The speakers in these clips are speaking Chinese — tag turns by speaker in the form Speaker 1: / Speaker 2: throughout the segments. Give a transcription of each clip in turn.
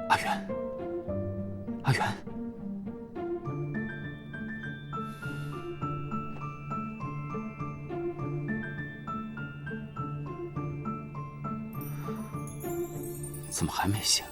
Speaker 1: 阿元，阿元，怎么还没醒？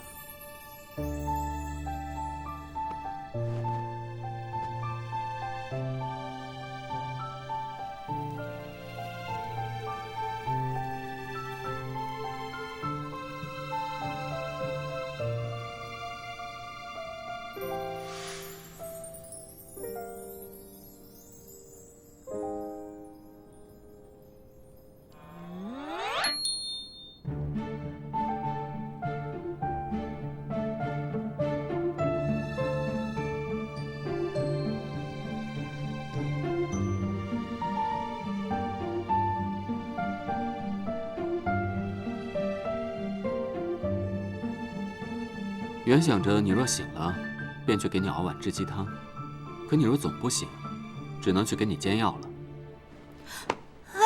Speaker 1: 原想着你若醒了，便去给你熬碗汁鸡汤，可你若总不醒，只能去给你煎药了。
Speaker 2: 哎，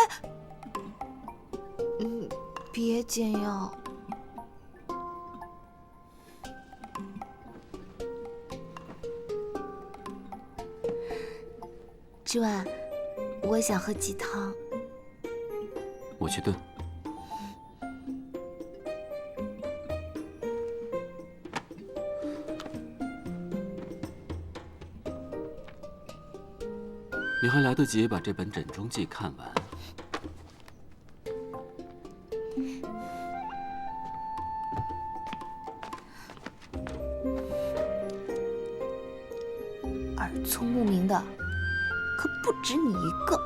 Speaker 2: 别煎药。之晚，我想喝鸡汤。
Speaker 1: 我去炖。你还来得及把这本《枕中记》看完。
Speaker 2: 耳聪目明的，可不止你一个。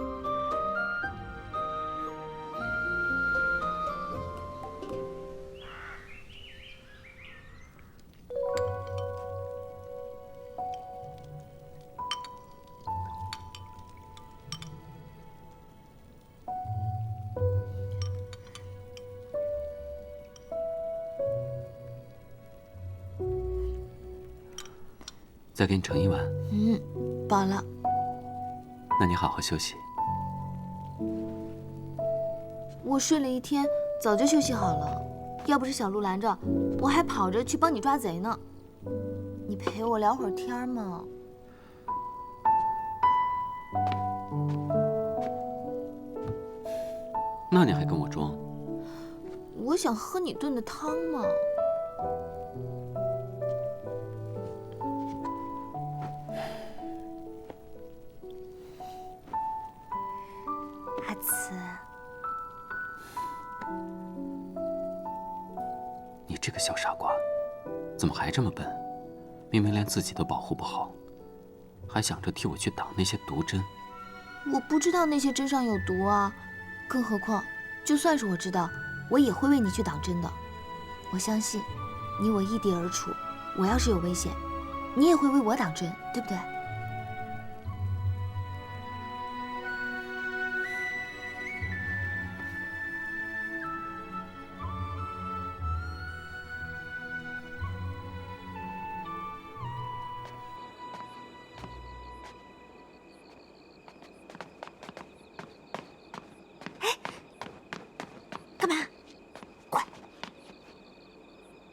Speaker 1: 再给你盛一碗。
Speaker 2: 饱了。
Speaker 1: 那你好好休息。
Speaker 2: 我睡了一天，早就休息好了。要不是小鹿拦着，我还跑着去帮你抓贼呢。你陪我聊会儿天嘛。
Speaker 1: 那你还跟我装？
Speaker 2: 我想喝你炖的汤嘛。阿慈，
Speaker 1: 你这个小傻瓜，怎么还这么笨？明明连自己都保护不好，还想着替我去挡那些毒针。
Speaker 2: 我不知道那些针上有毒啊，更何况，就算是我知道，我也会为你去挡针的。我相信，你我异地而处，我要是有危险，你也会为我挡针，对不对？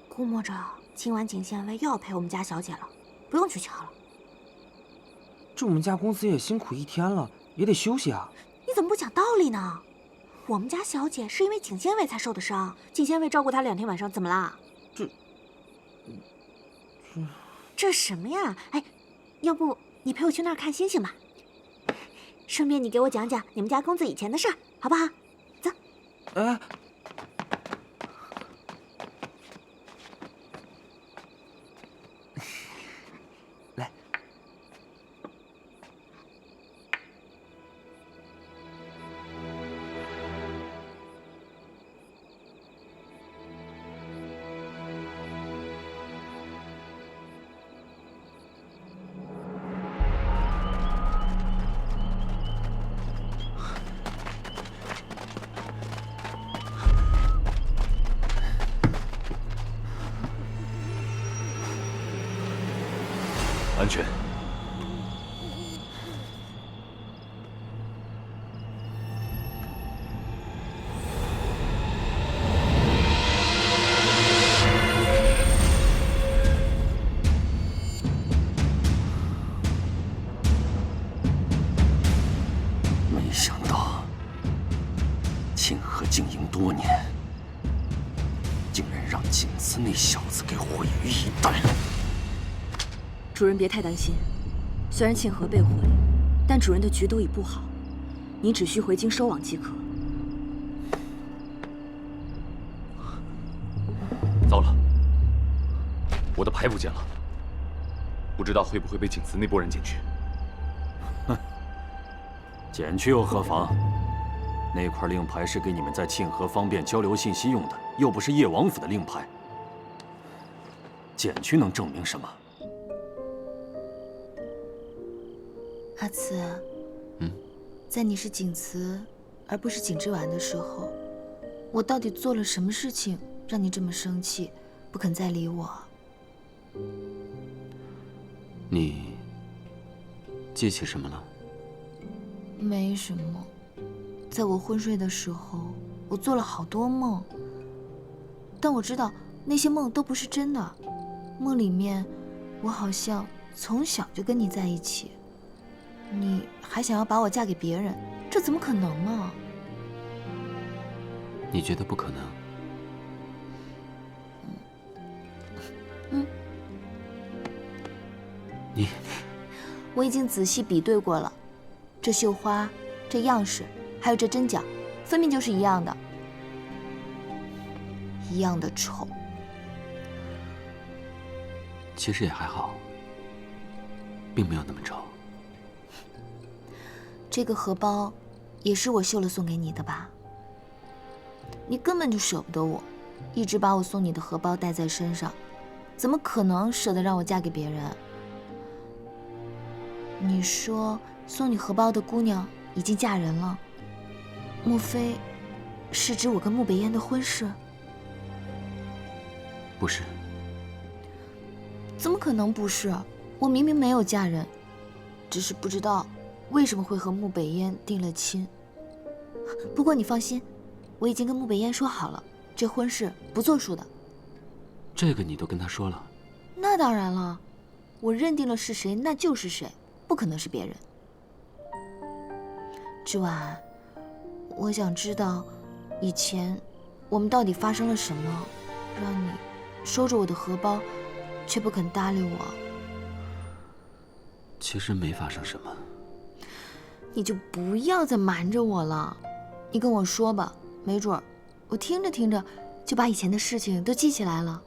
Speaker 3: 估摸着今晚景县尉又要陪我们家小姐了，不用去瞧了。
Speaker 4: 这我们家公司也辛苦一天了，也得休息啊。
Speaker 3: 你怎么不讲道理呢？我们家小姐是因为景县尉才受的伤，景县尉照顾她2天晚上，怎么啦？这什么呀？哎，要不你陪我去那儿看星星吧？顺便你给我讲讲你们家公子以前的事儿，好不好？走。
Speaker 4: 哎。来。
Speaker 5: 安全。
Speaker 6: 没想到庆和经营多年，竟然让景慈那小子给毁于一旦。
Speaker 7: 主人别太担心，虽然庆和被毁，但主人的局都已布好，您只需回京收网即可。
Speaker 5: 糟了，我的牌不见了，不知道会不会被景慈那波人捡去。
Speaker 6: 捡去又何妨？那块令牌是给你们在庆和方便交流信息用的，又不是叶王府的令牌。捡去能证明什么？
Speaker 2: 阿慈，在你是景慈而不是景之丸的时候，我到底做了什么事情让你这么生气，不肯再理我？
Speaker 1: 你记起什么了？
Speaker 2: 没什么，在我昏睡的时候，我做了好多梦，但我知道那些梦都不是真的。梦里面，我好像从小就跟你在一起，你还想要把我嫁给别人，这怎么可能呢？
Speaker 1: 你觉得不可能？
Speaker 2: 我已经仔细比对过了，这绣花、这样式，还有这针脚，分明就是一样的，一样的丑。
Speaker 1: 其实也还好，并没有那么丑。
Speaker 2: 这个荷包也是我绣了送给你的吧？你根本就舍不得我，一直把我送你的荷包带在身上，怎么可能舍得让我嫁给别人？你说送你荷包的姑娘已经嫁人了，莫非是指我跟穆北烟的婚事？
Speaker 1: 不是。
Speaker 2: 怎么可能不是？我明明没有嫁人，只是不知道为什么会和穆北烟定了亲。不过你放心，我已经跟穆北烟说好了，这婚事不作数的。
Speaker 1: 这个你都跟他说了？
Speaker 2: 那当然了，我认定了是谁，那就是谁，不可能是别人。之婉，我想知道，以前我们到底发生了什么，让你收着我的荷包，却不肯搭理我。
Speaker 1: 其实没发生什么。
Speaker 2: 你就不要再瞒着我了，你跟我说吧，没准儿我听着听着就把以前的事情都记起来了。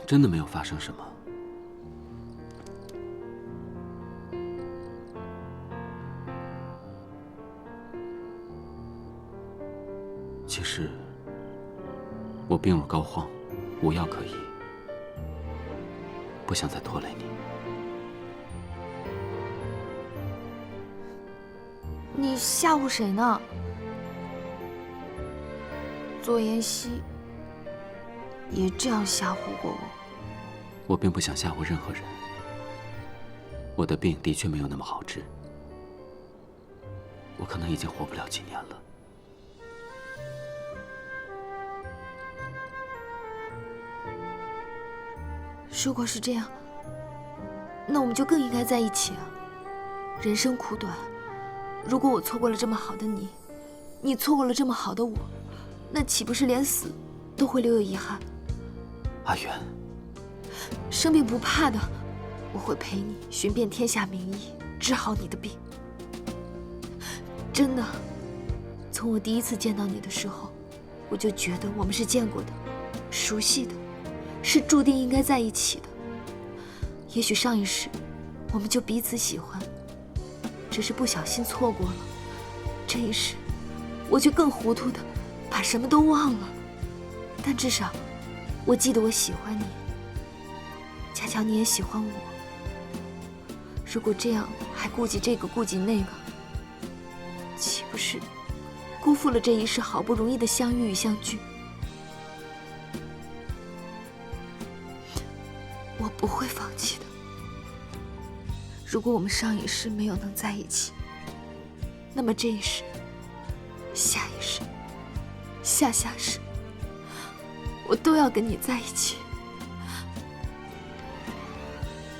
Speaker 1: 真的没有发生什么。其实我病入膏肓，无药可医，不想再拖累你。
Speaker 2: 你吓唬谁呢？左妍希也这样吓唬过我。
Speaker 1: 我并不想吓唬任何人。我的病的确没有那么好治，我可能已经活不了几年了。
Speaker 2: 如果是这样，那我们就更应该在一起啊！人生苦短，如果我错过了这么好的你，你错过了这么好的我，那岂不是连死都会留有遗憾？
Speaker 1: 阿远，
Speaker 2: 生病不怕的，我会陪你寻遍天下名医，治好你的病。真的，从我第一次见到你的时候，我就觉得我们是见过的，熟悉的，是注定应该在一起的。也许上一世我们就彼此喜欢，只是不小心错过了。这一世我却更糊涂的把什么都忘了，但至少我记得我喜欢你，恰巧你也喜欢我。如果这样还顾及这个顾及那个，岂不是辜负了这一世好不容易的相遇与相聚？不会放弃的。如果我们上一世没有能在一起，那么这一世、下一世、下下世，我都要跟你在一起。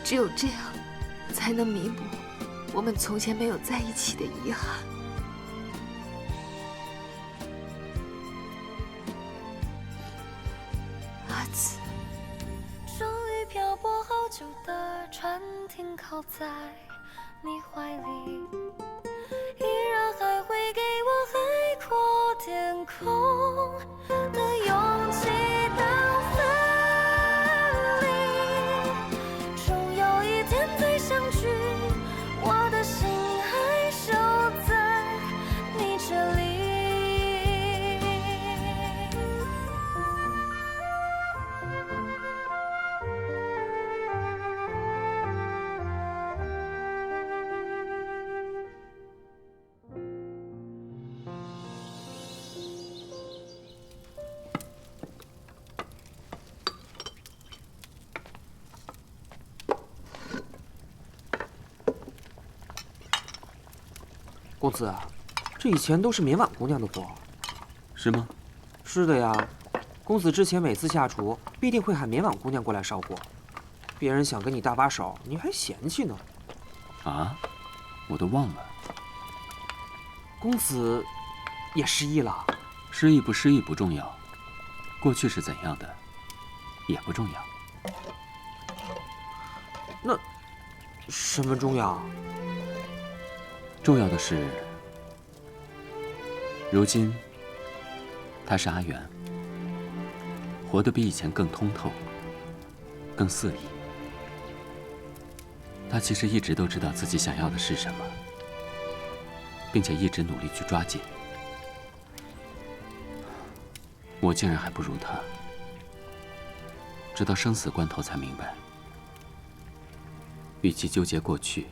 Speaker 2: 只有这样，才能弥补我们从前没有在一起的遗憾。阿紫，
Speaker 8: 终于漂泊好久的船停靠在你怀里，依然还会给我海阔天空的勇气当分离。终有一天再相聚，我的心还守在你这里。
Speaker 4: 公子，这以前都是棉婉姑娘的活。
Speaker 1: 是吗？
Speaker 4: 是的呀，公子之前每次下厨，必定会喊棉婉姑娘过来烧锅。别人想跟你搭把手，你还嫌弃呢。
Speaker 1: 啊，我都忘了。
Speaker 4: 公子也失忆了？
Speaker 1: 失忆不失忆不重要，过去是怎样的也不重要。
Speaker 4: 那什么重要？
Speaker 1: 重要的是，如今他是阿元，活得比以前更通透，更肆意。他其实一直都知道自己想要的是什么，并且一直努力去抓紧。我竟然还不如他，直到生死关头才明白，与其纠结过去，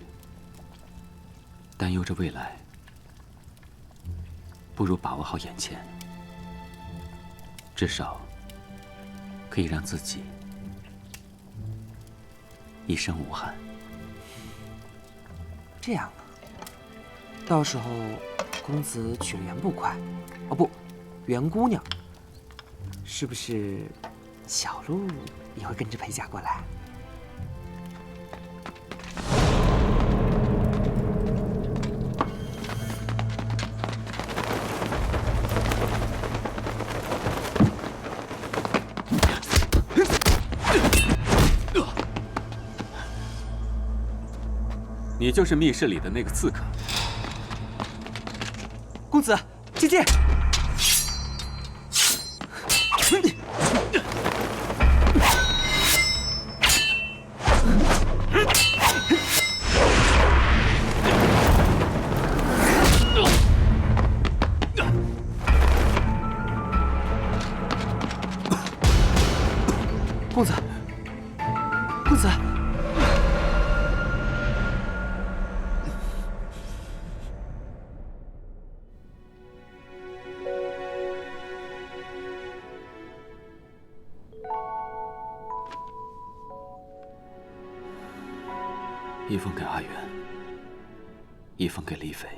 Speaker 1: 担忧着未来，不如把握好眼前，至少可以让自己一生无憾。
Speaker 4: 这样啊，到时候公子娶了袁不快，哦不，袁姑娘，是不是小鹿也会跟着陪嫁过来？
Speaker 1: 你就是密室里的那个刺客。
Speaker 4: 公子，姐姐。公子，公子。
Speaker 1: 一封给阿元，一封给李斐，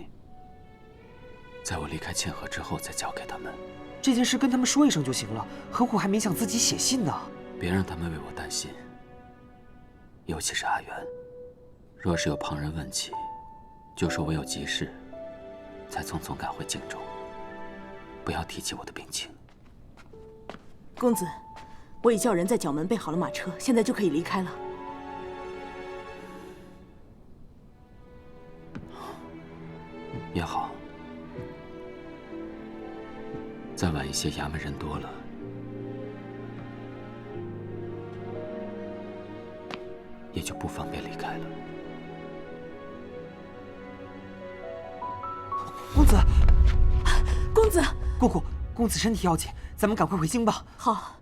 Speaker 1: 在我离开沁河之后再交给他们。
Speaker 4: 这件事跟他们说一声就行了，何苦还勉强自己写信呢？
Speaker 1: 别让他们为我担心，尤其是阿元。若是有旁人问起，就说我有急事，才匆匆赶回荆州，不要提起我的病情。
Speaker 7: 公子，我已叫人在角门备好了马车，现在就可以离开了。
Speaker 1: 也好，再晚一些，衙门人多了，也就不方便离开了。
Speaker 4: 公子，
Speaker 7: 公子，
Speaker 4: 姑姑，公子身体要紧，咱们赶快回京吧。
Speaker 7: 好。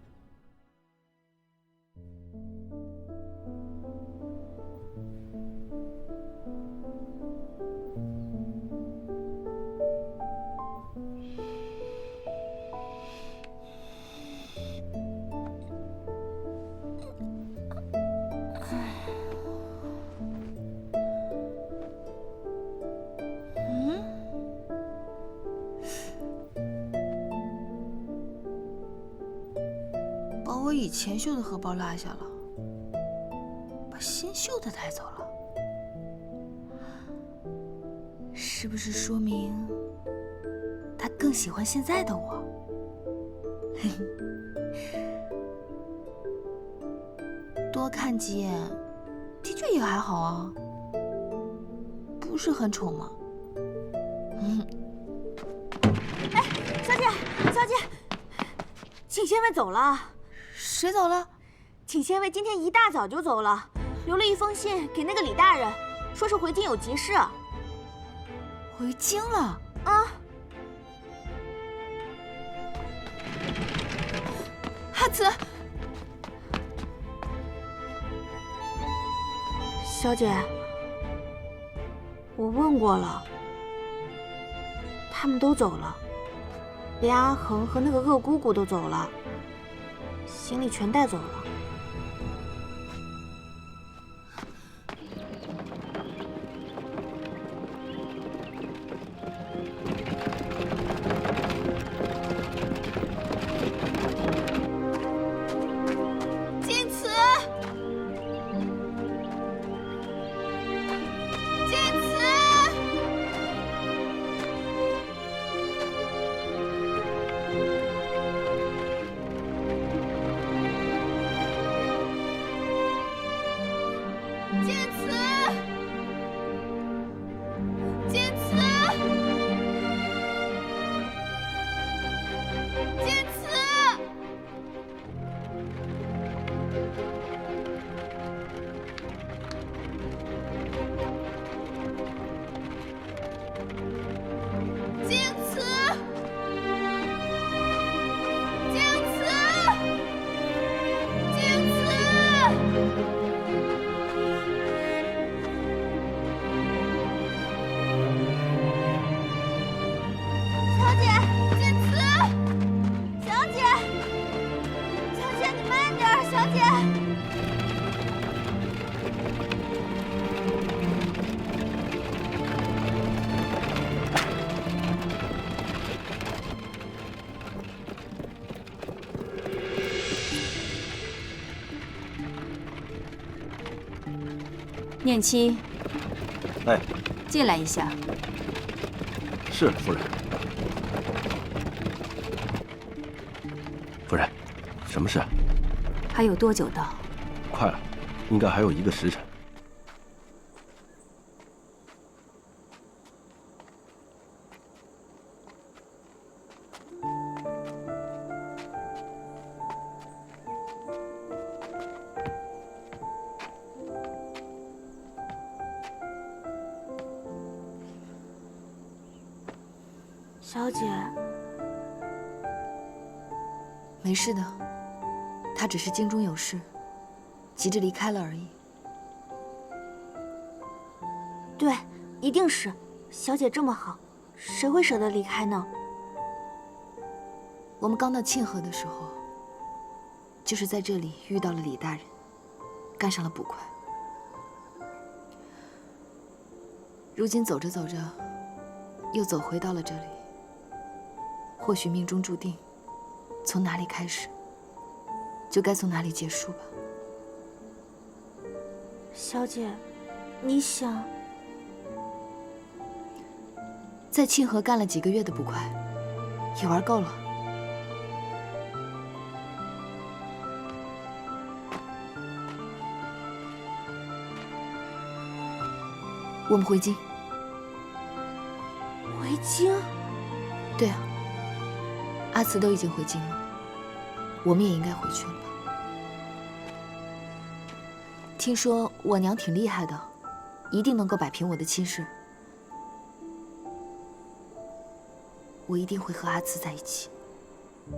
Speaker 2: 把我以前绣的荷包落下了，把新绣的带走了，是不是说明他更喜欢现在的我？多看几眼，的确也还好啊，不是很丑吗？
Speaker 3: 哎，小姐，小姐，请仙尉走了。
Speaker 2: 谁走了？
Speaker 3: 请仙尉今天一大早就走了，留了一封信给那个李大人，说是回京有急事。
Speaker 2: 回京了？
Speaker 3: 啊！
Speaker 2: 阿慈，
Speaker 3: 小姐，我问过了，他们都走了，连阿恒和那个恶姑姑都走了，行李全带走了。
Speaker 2: 晋慈，晋慈。晋慈，晋慈，晋慈，晋慈，晋慈，晋慈。小姐，晋慈，小姐，小姐，你慢点儿，小姐。
Speaker 7: 念七，
Speaker 9: 哎，
Speaker 7: 进来一下。
Speaker 9: 是夫人。夫人，什么事？
Speaker 7: 还有多久到？
Speaker 9: 快了，应该还有1个时辰。
Speaker 3: 小姐，
Speaker 2: 没事的，他只是京中有事，急着离开了而已。
Speaker 3: 对，一定是。小姐这么好，谁会舍得离开呢？
Speaker 2: 我们刚到沁河的时候，就是在这里遇到了李大人，干上了捕快。如今走着走着，又走回到了这里。或许命中注定，从哪里开始，就该从哪里结束吧。
Speaker 3: 小姐，你想
Speaker 2: 在沁河干了几个月的捕快，也玩够了。我们回京。
Speaker 3: 回京？
Speaker 2: 对啊，阿慈都已经回京了，我们也应该回去了吧？听说我娘挺厉害的，一定能够摆平我的亲事。我一定会和阿慈在一起。
Speaker 10: 你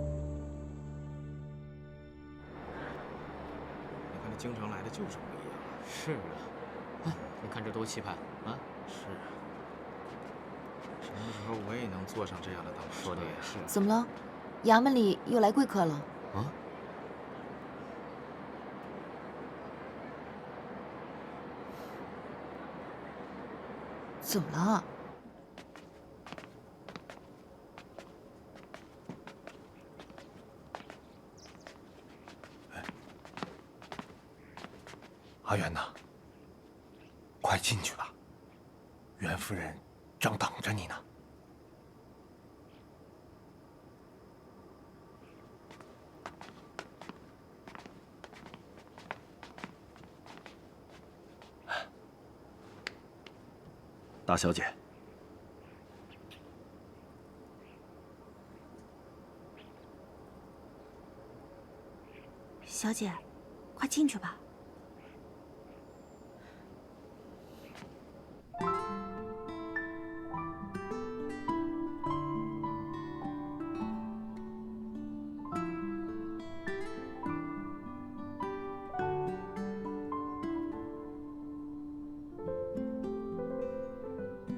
Speaker 10: 看这京城来的就是不一样。
Speaker 1: 是啊，哎，你看这多气派啊！
Speaker 10: 是啊，什么时候我也能坐上这样的大马车？
Speaker 1: 说的也是。
Speaker 2: 怎么了？衙门里又来贵客了？
Speaker 1: 啊？
Speaker 2: 怎么了？
Speaker 11: 阿元呐，快进去吧，袁夫人正等着你呢。
Speaker 9: 大小姐，
Speaker 3: 小姐，快进去吧。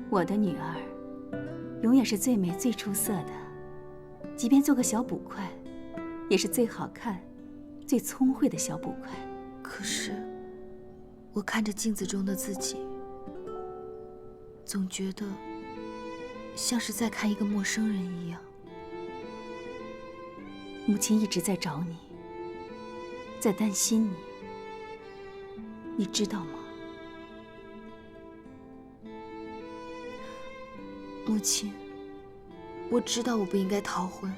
Speaker 12: 我的女儿，永远是最美、最出色的。即便做个小捕快，也是最好看、最聪慧的小捕快。
Speaker 2: 可是，我看着镜子中的自己，总觉得像是在看一个陌生人一样。
Speaker 12: 母亲一直在找你，在担心你，你知道吗？
Speaker 2: 母亲，我知道我不应该逃婚，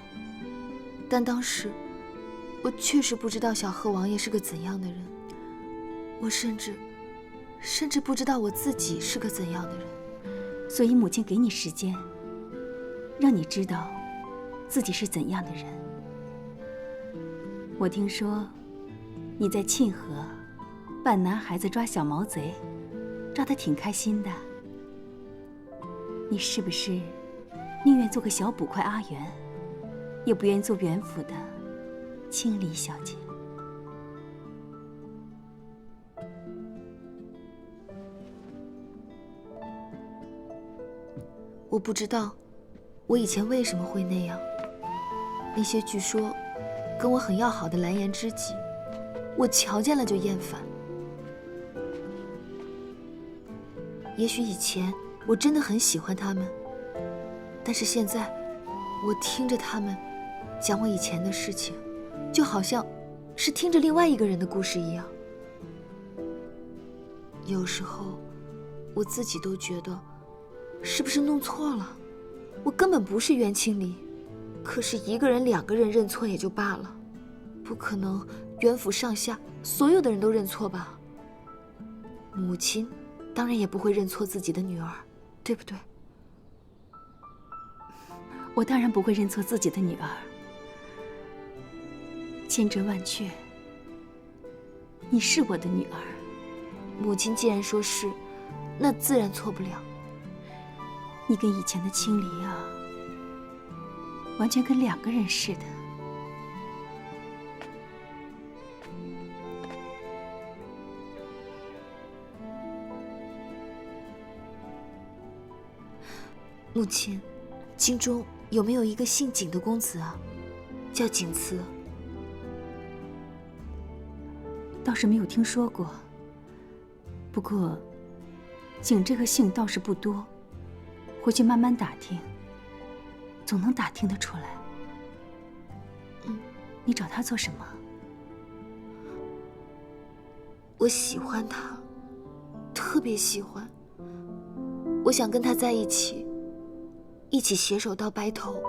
Speaker 2: 但当时我确实不知道小贺王爷是个怎样的人，我甚至不知道我自己是个怎样的人。
Speaker 12: 所以母亲给你时间，让你知道自己是怎样的人。我听说你在沁河扮男孩子抓小毛贼，抓得挺开心的。你是不是宁愿做个小捕快阿元，也不愿做袁府的清离小姐？
Speaker 2: 我不知道我以前为什么会那样。那些据说跟我很要好的蓝颜知己，我瞧见了就厌烦。也许以前我真的很喜欢他们，但是现在我听着他们讲我以前的事情，就好像是听着另外一个人的故事一样。有时候我自己都觉得是不是弄错了，我根本不是袁清离，可是一个人两个人认错也就罢了，不可能袁府上下所有的人都认错吧？母亲当然也不会认错自己的女儿，对不对？
Speaker 12: 我当然不会认错自己的女儿。千真万确，你是我的女儿。
Speaker 2: 母亲既然说是，那自然错不了。
Speaker 12: 你跟以前的清离啊，完全跟两个人似的。
Speaker 2: 母亲，京中有没有一个姓景的公子啊？叫景慈。
Speaker 12: 倒是没有听说过。不过，景这个姓倒是不多，回去慢慢打听，总能打听得出来。你找他做什么？
Speaker 2: 我喜欢他，特别喜欢。我想跟他在一起，一起携手到白头。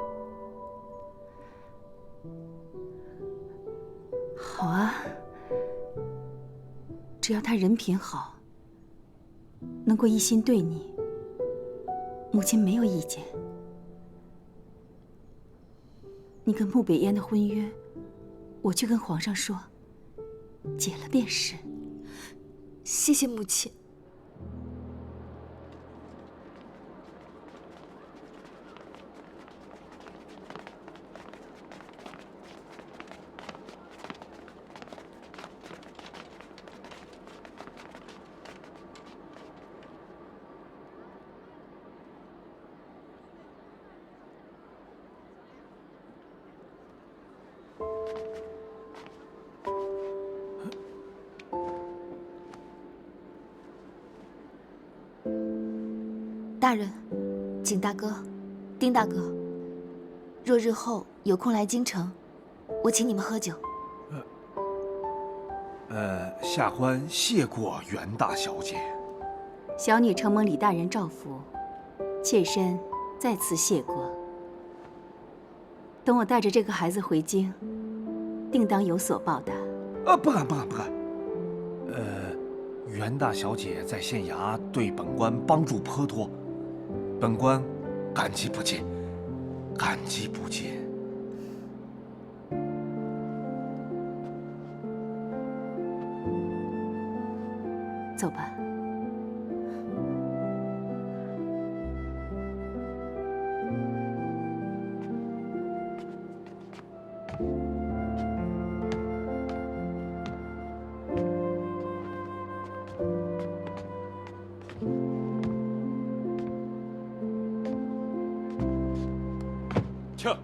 Speaker 12: 好啊，只要他人品好，能够一心对你，母亲没有意见。你跟穆北烟的婚约，我去跟皇上说，解了便是。
Speaker 2: 谢谢母亲。大人，景大哥，丁大哥，若日后有空来京城，我请你们喝酒。
Speaker 11: 下官谢过袁大小姐。
Speaker 12: 小女承蒙李大人照拂，妾身再次谢过。等我带着这个孩子回京，定当有所报答。
Speaker 11: 不敢。袁大小姐在县衙对本官帮助颇多，本官感激不尽，感激不尽。
Speaker 12: 走吧。
Speaker 5: 撤！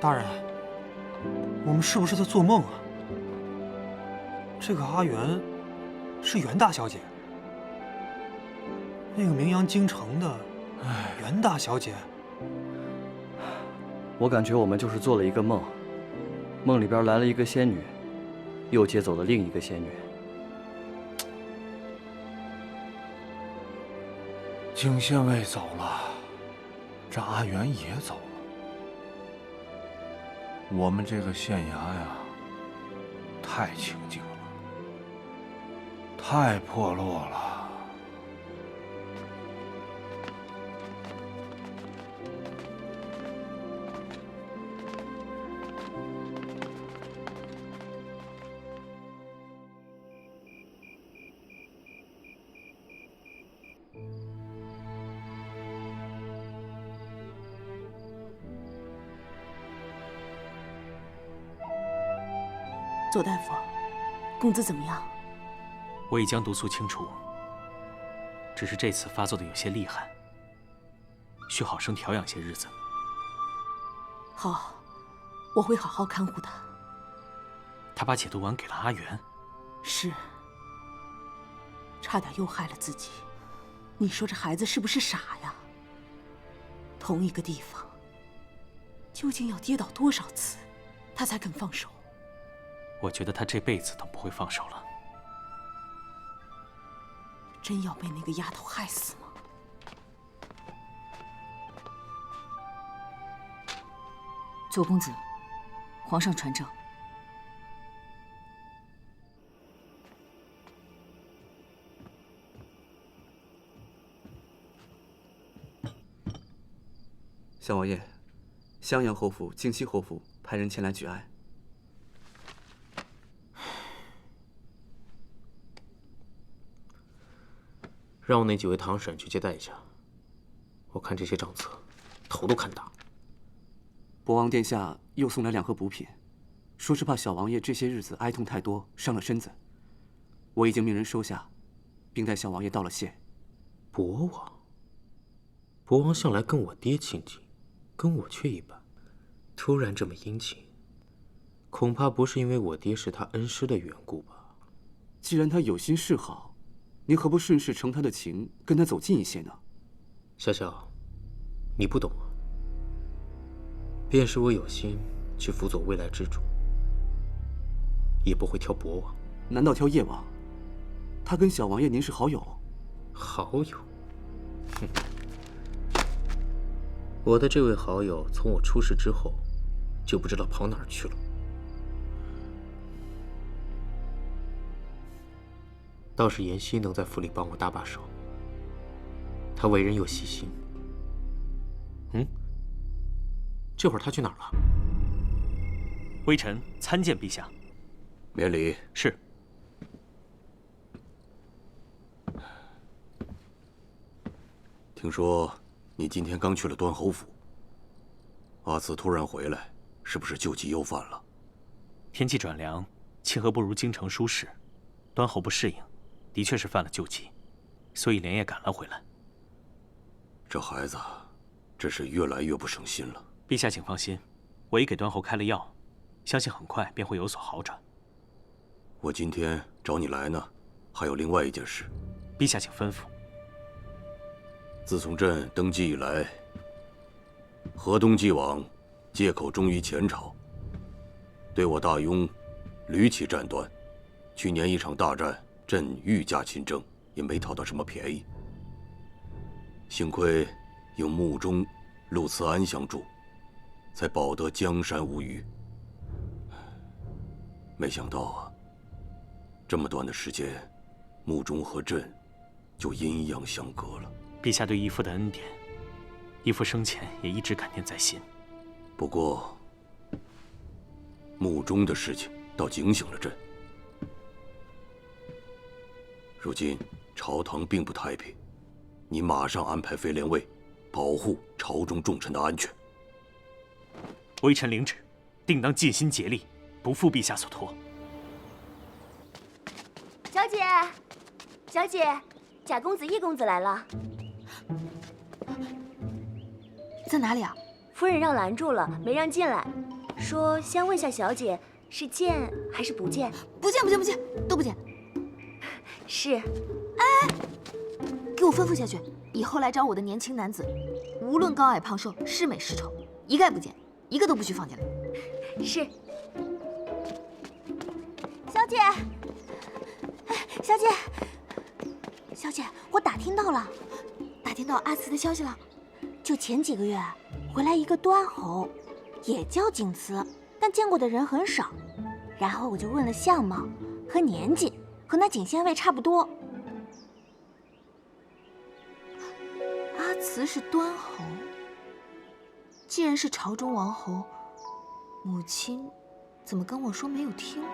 Speaker 4: 大人，我们是不是在做梦啊？这个阿元是袁大小姐，那个名扬京城的袁大小姐。
Speaker 9: 我感觉我们就是做了一个梦，梦里边来了一个仙女，又接走了另一个仙女。
Speaker 11: 景县尉走了，这阿元也走了。我们这个县衙呀，太清静了，太破落了。
Speaker 7: 左大夫，公子怎么样？
Speaker 13: 我已将毒素清除，只是这次发作的有些厉害，需好生调养些日子。
Speaker 7: 好，我会好好看护他。
Speaker 13: 他把解毒丸给了阿元，
Speaker 7: 是，差点又害了自己。你说这孩子是不是傻呀？同一个地方，究竟要跌倒多少次，他才肯放手？
Speaker 13: 我觉得他这辈子都不会放手了。
Speaker 7: 真要被那个丫头害死吗？
Speaker 14: 左公子，皇上传召。
Speaker 15: 小王爷，襄阳侯府、京西侯府派人前来举哀。
Speaker 16: 让我那几位堂婶去接待一下。我看这些账册，头都看大。
Speaker 15: 博王殿下又送来2盒补品，说是怕小王爷这些日子哀痛太多，伤了身子。我已经命人收下，并带小王爷到了县。
Speaker 16: 博王向来跟我爹亲近，跟我却一般，突然这么殷勤，恐怕不是因为我爹是他恩师的缘故吧？
Speaker 15: 既然他有心示好，您何不顺势承他的情，跟他走近一些呢？
Speaker 16: 小小，你不懂啊。便是我有心去辅佐未来之主，也不会挑博王。
Speaker 15: 难道挑叶王？他跟小王爷您是好友？
Speaker 16: 好友？哼！我的这位好友，从我出事之后，就不知道跑哪儿去了。倒是妍希能在府里帮我搭把手，她为人又细心。这会儿他去哪儿了？
Speaker 13: 微臣参见陛下。
Speaker 17: 免礼。
Speaker 13: 是。
Speaker 17: 听说你今天刚去了端侯府，阿慈突然回来，是不是旧疾又犯了？
Speaker 13: 天气转凉，气候不如京城舒适，端侯不适应，的确是犯了旧疾，所以连夜赶了回来。
Speaker 17: 这孩子真是越来越不省心了。
Speaker 13: 陛下请放心，我已给端侯开了药，相信很快便会有所好转。
Speaker 17: 我今天找你来呢，还有另外一件事。
Speaker 13: 陛下请吩咐。
Speaker 17: 自从朕登基以来，河东晋王借口忠于前朝，对我大雍屡起战端。去年一场大战，朕御驾亲征，也没讨到什么便宜。幸亏有穆中、陆慈安相助，才保得江山无虞。没想到啊，这么短的时间，穆中和朕就阴阳相隔了。
Speaker 13: 陛下对义父的恩典，义父生前也一直感念在心。
Speaker 17: 不过，穆中的事情倒警醒了朕。如今朝堂并不太平，你马上安排飞廉卫，保护朝中重臣的安全。
Speaker 13: 微臣领旨，定当尽心竭力，不负陛下所托。
Speaker 3: 小姐，小姐，贾公子、叶公子来了。
Speaker 2: 在哪里啊？
Speaker 3: 夫人让拦住了，没让进来，说先问下小姐是见还是不见？
Speaker 2: 不见，不见，不见，都不见。
Speaker 3: 是。
Speaker 2: 哎，给我吩咐下去，以后来找我的年轻男子，无论高矮胖瘦、是美是丑，一概不见，一个都不许放进来。
Speaker 3: 是。小姐，小姐，小姐，我打听到了，
Speaker 2: 打听到阿慈的消息了。
Speaker 3: 就前几个月回来一个端侯，也叫景慈，但见过的人很少。然后我就问了相貌和年纪，和那景县尉差不多。
Speaker 2: 阿慈是端侯，既然是朝中王侯，母亲怎么跟我说没有听过？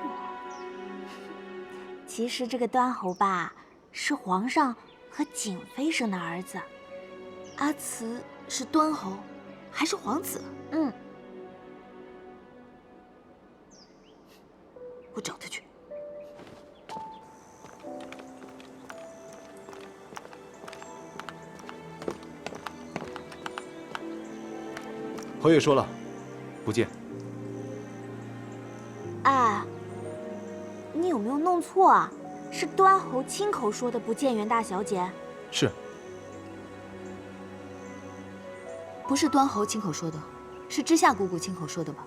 Speaker 3: 其实这个端侯吧，是皇上和景妃生的儿子。
Speaker 2: 阿慈是端侯，还是皇子？
Speaker 3: 嗯，
Speaker 2: 我找他去。
Speaker 10: 侯爷说了，不见。
Speaker 3: 哎，你有没有弄错啊？是端侯亲口说的不见袁大小姐。
Speaker 10: 是。
Speaker 2: 不是端侯亲口说的，是知夏姑姑亲口说的吧？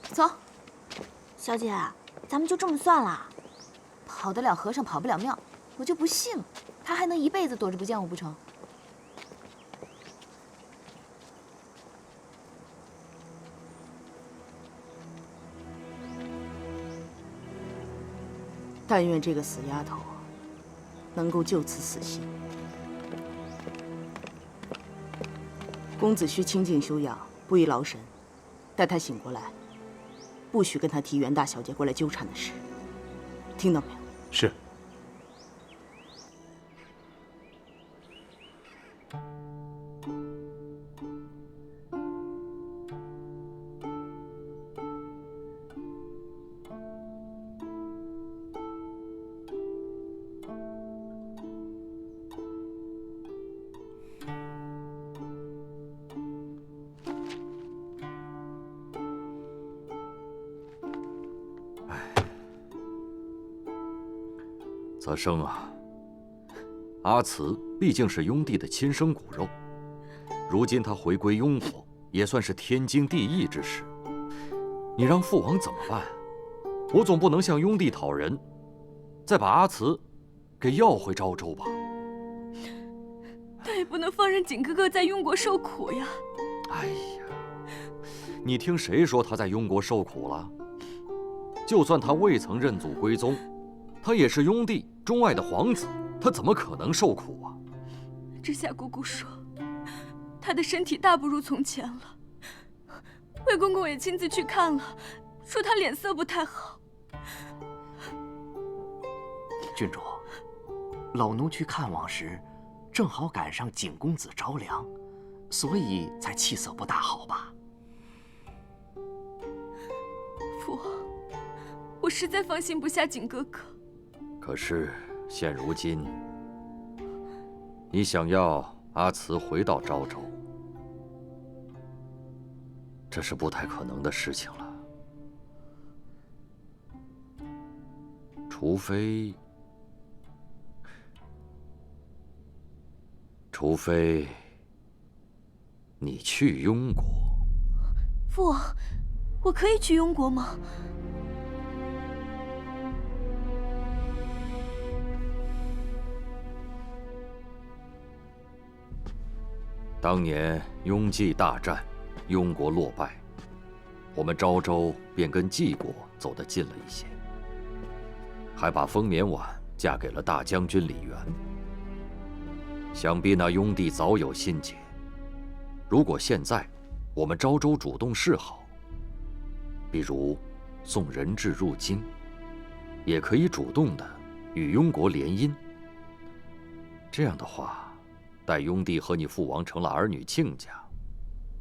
Speaker 2: 走，
Speaker 3: 小姐，咱们就这么算了。
Speaker 2: 跑得了和尚跑不了庙，我就不信了，他还能一辈子躲着不见我不成？
Speaker 7: 但愿这个死丫头能够就此死心。公子需清静休养，不宜劳神。待她醒过来，不许跟她提袁大小姐过来纠缠的事，听到没有？
Speaker 10: 是。
Speaker 17: 泽生啊，阿慈毕竟是雍帝的亲生骨肉，如今他回归雍国，也算是天经地义之事。你让父王怎么办？我总不能向雍帝讨人，再把阿慈给要回昭州吧？
Speaker 12: 但也不能放任景哥哥在雍国受苦呀。
Speaker 17: 哎呀，你听谁说他在雍国受苦了？就算他未曾认祖归宗，他也是雍帝钟爱的皇子，他怎么可能受苦啊？
Speaker 12: 知夏姑姑说，他的身体大不如从前了。魏公公也亲自去看了，说他脸色不太好。
Speaker 18: 郡主，老奴去看望时，正好赶上景公子着凉，所以才气色不大好吧？
Speaker 12: 父王，我实在放心不下景哥哥。
Speaker 17: 可是现如今，你想要阿慈回到昭州，这是不太可能的事情了。除非你去庸国。
Speaker 3: 父王，我可以去庸国吗？
Speaker 17: 当年雍济大战，庸国落败，我们昭州便跟济国走得近了一些，还把丰绵婉嫁给了大将军李元。想必那雍帝早有心结。如果现在我们昭州主动示好，比如送人质入京，也可以主动的与庸国联姻。这样的话，待雍帝和你父王成了儿女亲家，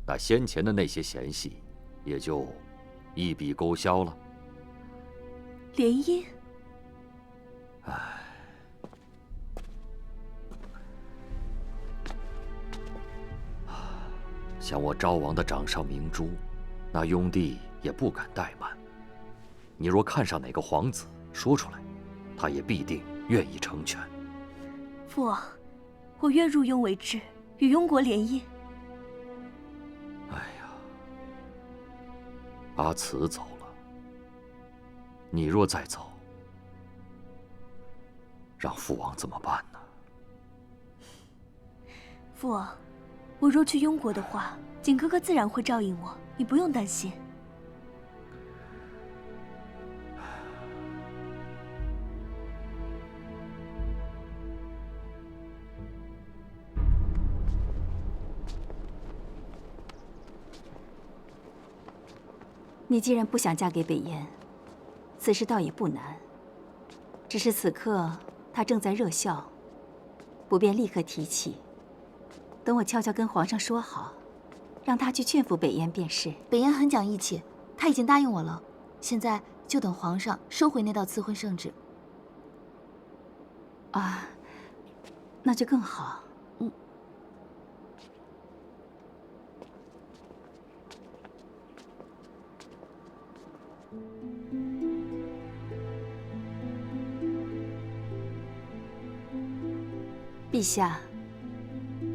Speaker 17: 那先前的那些嫌隙也就一笔勾销了。
Speaker 3: 联姻？
Speaker 17: 唉。像我昭王的掌上明珠，那雍帝也不敢怠慢。你若看上哪个皇子，说出来，他也必定愿意成全。
Speaker 3: 父王，我愿入庸为质，与庸国联姻。
Speaker 17: 哎呀，阿慈走了，你若再走，让父王怎么办呢？
Speaker 3: 父王，我若去庸国的话，景哥哥自然会照应我，你不用担心。
Speaker 12: 你既然不想嫁给北燕，此事倒也不难。只是此刻他正在热笑，不便立刻提起。等我悄悄跟皇上说好，让他去劝服北燕便是。
Speaker 2: 北燕很讲义气，他已经答应我了，现在就等皇上收回那道赐婚圣旨。
Speaker 12: 啊，那就更好。陛下，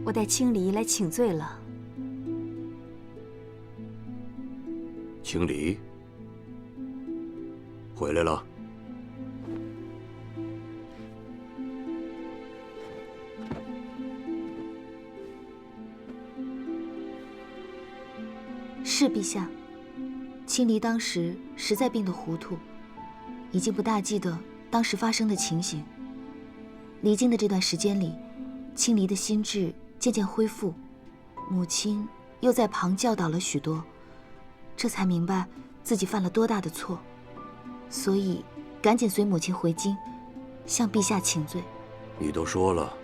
Speaker 12: 我带青离来请罪了。
Speaker 17: 青离回来了。
Speaker 2: 是陛下，青离当时实在病得糊涂，已经不大记得当时发生的情形。离京的这段时间里，青离的心智渐渐恢复，母亲又在旁教导了许多，这才明白自己犯了多大的错，所以赶紧随母亲回京，向陛下请罪。
Speaker 17: 你都说了，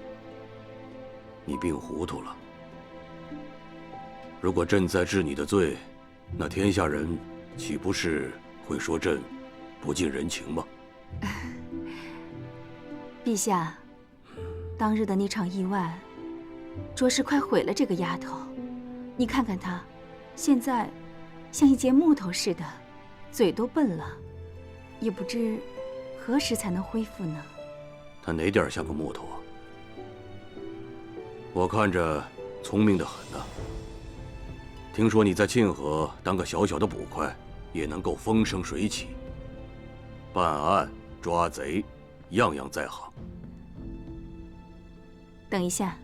Speaker 17: 你病糊涂了。如果朕再治你的罪，那天下人岂不是会说朕不近人情吗？
Speaker 12: 陛下，当日的那场意外，着实快毁了这个丫头。你看看她，现在像一截木头似的，嘴都笨了，也不知何时才能恢复呢。
Speaker 17: 她哪点像个木头啊？我看着聪明得很呢。听说你在沁河当个小小的捕快，也能够风生水起，办案抓贼，样样在行。
Speaker 12: 等一下。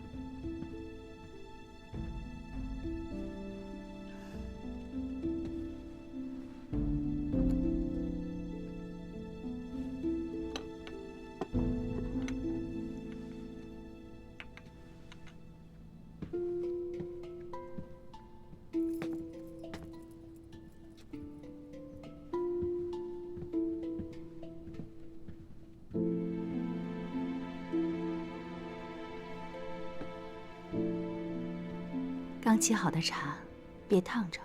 Speaker 12: 刚沏好的茶，别烫着。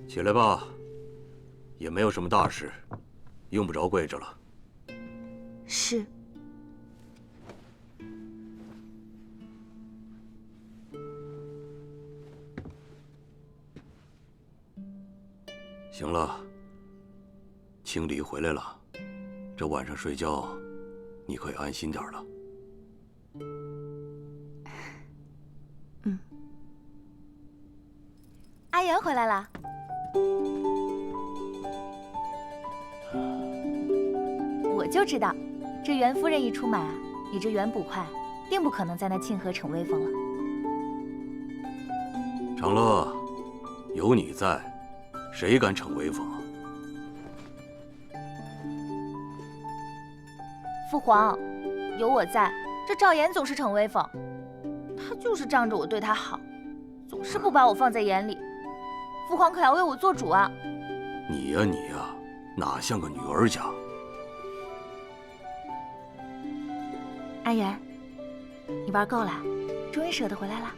Speaker 17: 起来吧，也没有什么大事，用不着跪着了。
Speaker 2: 是。
Speaker 17: 行了，青离回来了，这晚上睡觉，你可以安心点了。
Speaker 3: 阿元回来了。我就知道，这袁夫人一出马，你这袁捕快定不可能在那沁河逞威风了。
Speaker 17: 长乐，有你在，谁敢逞威风啊？
Speaker 3: 父皇，有我在，这赵岩总是逞威风，他就是仗着我对他好，总是不把我放在眼里。父皇可要为我做主啊！
Speaker 17: 你呀你呀，哪像个女儿家？
Speaker 3: 阿元，你玩够了，终于舍得回来了。